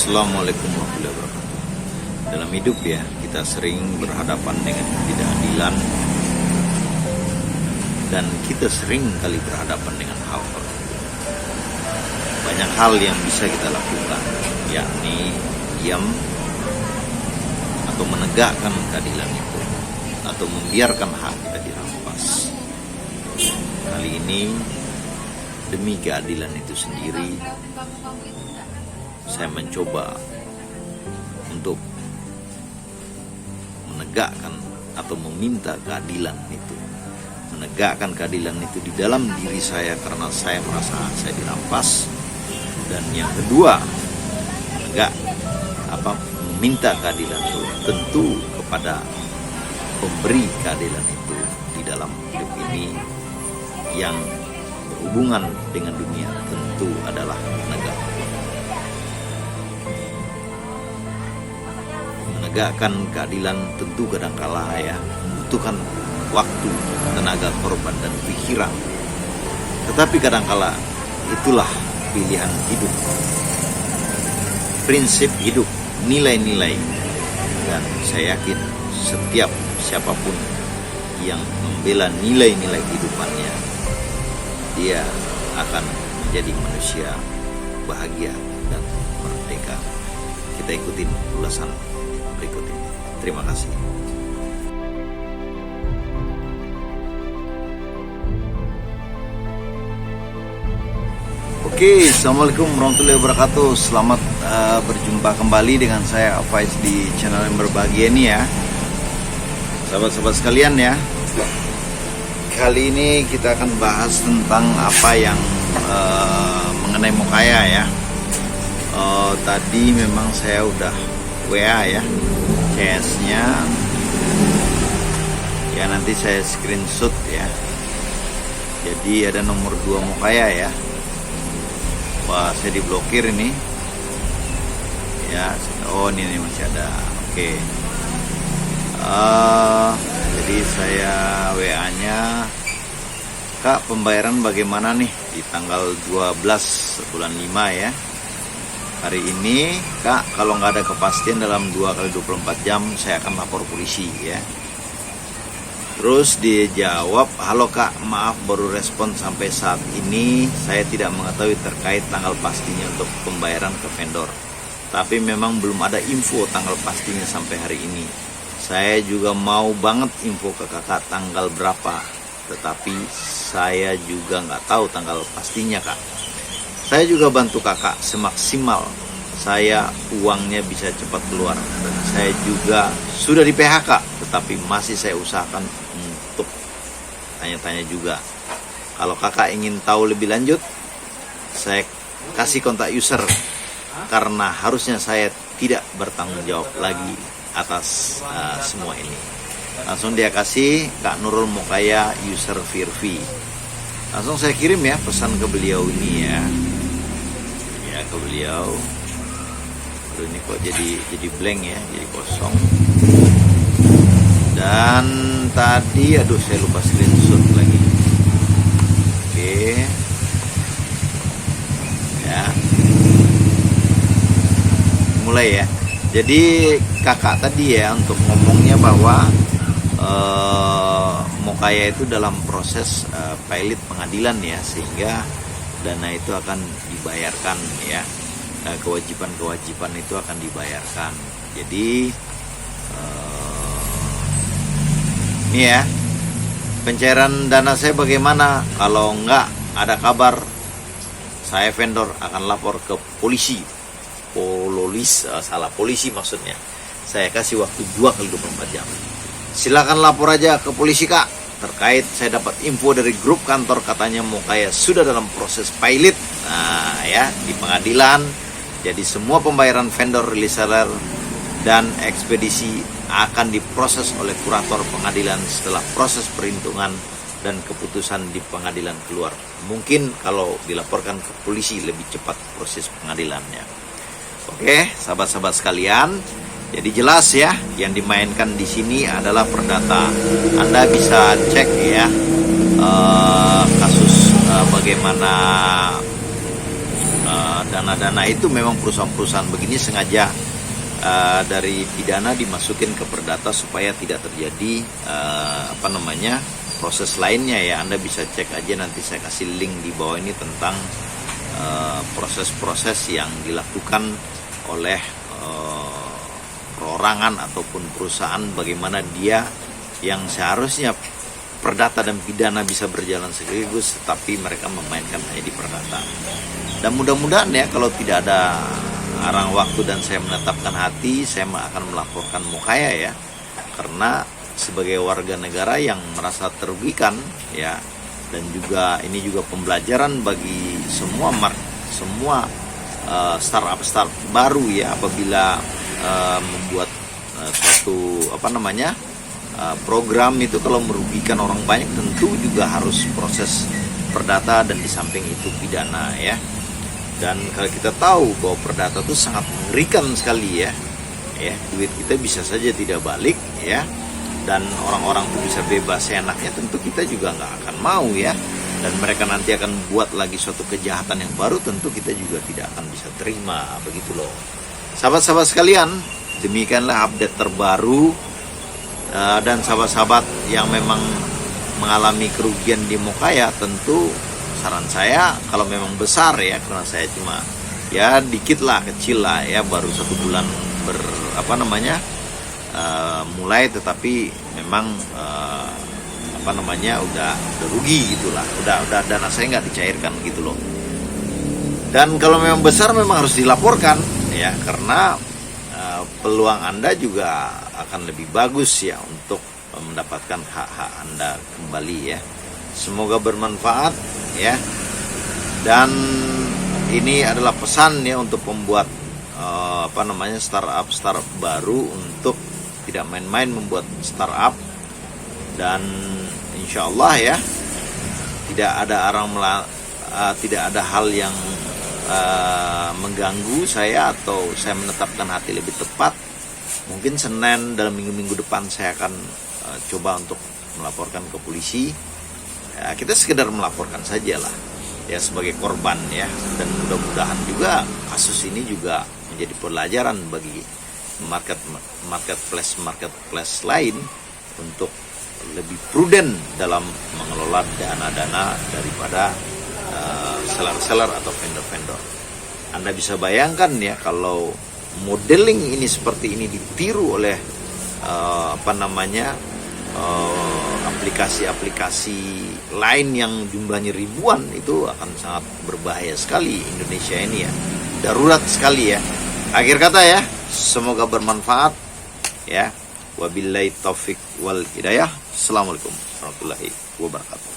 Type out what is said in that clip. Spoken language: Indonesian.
Assalamualaikum warahmatullahi wabarakatuh. Dalam hidup ya, kita sering berhadapan dengan ketidakadilan dan kita sering kali berhadapan dengan hal-hal. Banyak hal yang bisa kita lakukan, yakni diam atau menegakkan keadilan itu, atau membiarkan hak kita dirampas. Kali ini demi keadilan itu sendiri, saya mencoba untuk menegakkan atau meminta keadilan itu, menegakkan keadilan itu di dalam diri saya karena saya merasa saya dirampas. Dan yang kedua, meminta keadilan itu tentu kepada pemberi keadilan itu di dalam hidup ini yang berhubungan dengan dunia, tentu adalah negara. Menegakkan keadilan tentu kadangkala ya membutuhkan waktu, tenaga korban dan pikiran. Tetapi kadangkala itulah pilihan hidup, prinsip hidup, nilai-nilai. Dan saya yakin setiap siapapun yang membela nilai-nilai kehidupannya, dia akan menjadi manusia bahagia dan merdeka. Kita ikutin ulasan berikut ini. Terima kasih. Oke, Assalamualaikum warahmatullahi wabarakatuh. Selamat berjumpa kembali dengan saya Faiz di channel yang berbahagia ini ya, sahabat-sahabat sekalian ya. Kali ini kita akan bahas tentang apa yang mengenai Mokaya ya. Tadi memang saya udah WA ya CS-nya ya, nanti saya screenshot ya. Jadi ada nomor 2 Mokaya ya. Wah, saya diblokir ini ya. Oh, ini masih ada. Oke. Jadi saya WA-nya, Kak, pembayaran bagaimana nih di tanggal 12 bulan 5 ya. Hari ini, Kak, kalau nggak ada kepastian dalam 2x24 jam saya akan lapor polisi ya. Terus dia jawab, halo Kak, maaf baru respon sampai saat ini. Saya tidak mengetahui terkait tanggal pastinya untuk pembayaran ke vendor. Tapi memang belum ada info tanggal pastinya sampai hari ini. Saya juga mau banget info ke kakak tanggal berapa. Tetapi saya juga nggak tahu tanggal pastinya Kak. Saya juga bantu kakak semaksimal saya uangnya bisa cepat keluar. Dan saya juga sudah di PHK, tetapi masih saya usahakan untuk tanya-tanya juga. Kalau kakak ingin tahu lebih lanjut, saya kasih kontak user, karena harusnya saya tidak bertanggung jawab lagi atas semua ini. Langsung dia kasih Kak Nurul Mokaya user Firvi. Langsung saya kirim ya pesan ke beliau ini ya. Ya, ke beliau. Aduh, ini kok jadi blank ya, jadi kosong. Dan tadi saya lupa screenshot lagi. Oke. Ya. Mulai ya. Jadi kakak tadi ya untuk ngomongnya bahwa Mokaya itu dalam proses pilot pengadilan ya, sehingga dana itu akan dibayarkan ya. Kewajiban-kewajiban itu akan dibayarkan. Jadi ini ya, pencairan dana saya bagaimana? Kalau enggak ada kabar, saya vendor akan lapor ke polisi. Polisi maksudnya. Saya kasih waktu 2x24 jam. Silakan lapor aja ke polisi Kak. Terkait saya dapat info dari grup kantor, katanya Mokaya sudah dalam proses pilot. Nah ya, di pengadilan. Jadi semua pembayaran vendor, reseller, dan ekspedisi akan diproses oleh kurator pengadilan setelah proses perhitungan dan keputusan di pengadilan keluar. Mungkin kalau dilaporkan ke polisi lebih cepat proses pengadilannya. Oke, sahabat-sahabat sekalian, jadi jelas ya, yang dimainkan di sini adalah perdata. Anda bisa cek ya kasus bagaimana dana-dana itu memang perusahaan-perusahaan begini sengaja dari pidana dimasukin ke perdata supaya tidak terjadi proses lainnya ya. Anda bisa cek aja, nanti saya kasih link di bawah ini tentang proses-proses yang dilakukan oleh perorangan ataupun perusahaan, bagaimana dia yang seharusnya perdata dan pidana bisa berjalan sekaligus, tetapi mereka memainkan hanya di perdata. Dan mudah-mudahan ya, kalau tidak ada arang waktu dan saya menetapkan hati, saya akan melaporkan Mukaya ya, karena sebagai warga negara yang merasa terugikan ya, dan juga ini juga pembelajaran bagi semua startup baru ya, apabila membuat suatu program itu kalau merugikan orang banyak, tentu juga harus proses perdata dan di samping itu pidana ya. Dan kalau kita tahu bahwa perdata itu sangat mengerikan sekali ya, duit kita bisa saja tidak balik ya, dan orang-orang itu bisa bebas enaknya, tentu kita juga nggak akan mau ya. Dan mereka nanti akan buat lagi suatu kejahatan yang baru, tentu kita juga tidak akan bisa terima, begitu loh. Sahabat-sahabat sekalian, demikianlah update terbaru, dan sahabat-sahabat yang memang mengalami kerugian di Mukaya, tentu saran saya kalau memang besar ya, karena saya cuma ya dikit lah, kecil lah ya, baru 1 bulan mulai, tetapi memang udah rugi gitulah, udah dana saya nggak dicairkan gitu loh. Dan kalau memang besar memang harus dilaporkan ya, karena peluang Anda juga akan lebih bagus ya untuk mendapatkan hak-hak Anda kembali ya. Semoga bermanfaat ya. Dan ini adalah pesan ya untuk membuat startup baru, untuk tidak main-main membuat startup. Dan insya Allah ya, tidak ada hal yang mengganggu saya, atau saya menetapkan hati lebih tepat. Mungkin Senin dalam minggu-minggu depan saya akan coba untuk melaporkan ke polisi. Ya, kita sekedar melaporkan saja lah ya, sebagai korban ya. Dan mudah-mudahan juga kasus ini juga menjadi pelajaran bagi marketplace lain untuk lebih prudent dalam mengelola dana-dana daripada seller-seller atau vendor-vendor. Anda bisa bayangkan ya, kalau modeling ini seperti ini ditiru oleh aplikasi-aplikasi lain yang jumlahnya ribuan, itu akan sangat berbahaya sekali Indonesia ini ya. Darurat sekali ya. Akhir kata ya, semoga bermanfaat ya. Wabillahi taufik wal hidayah. Assalamualaikum warahmatullahi wabarakatuh.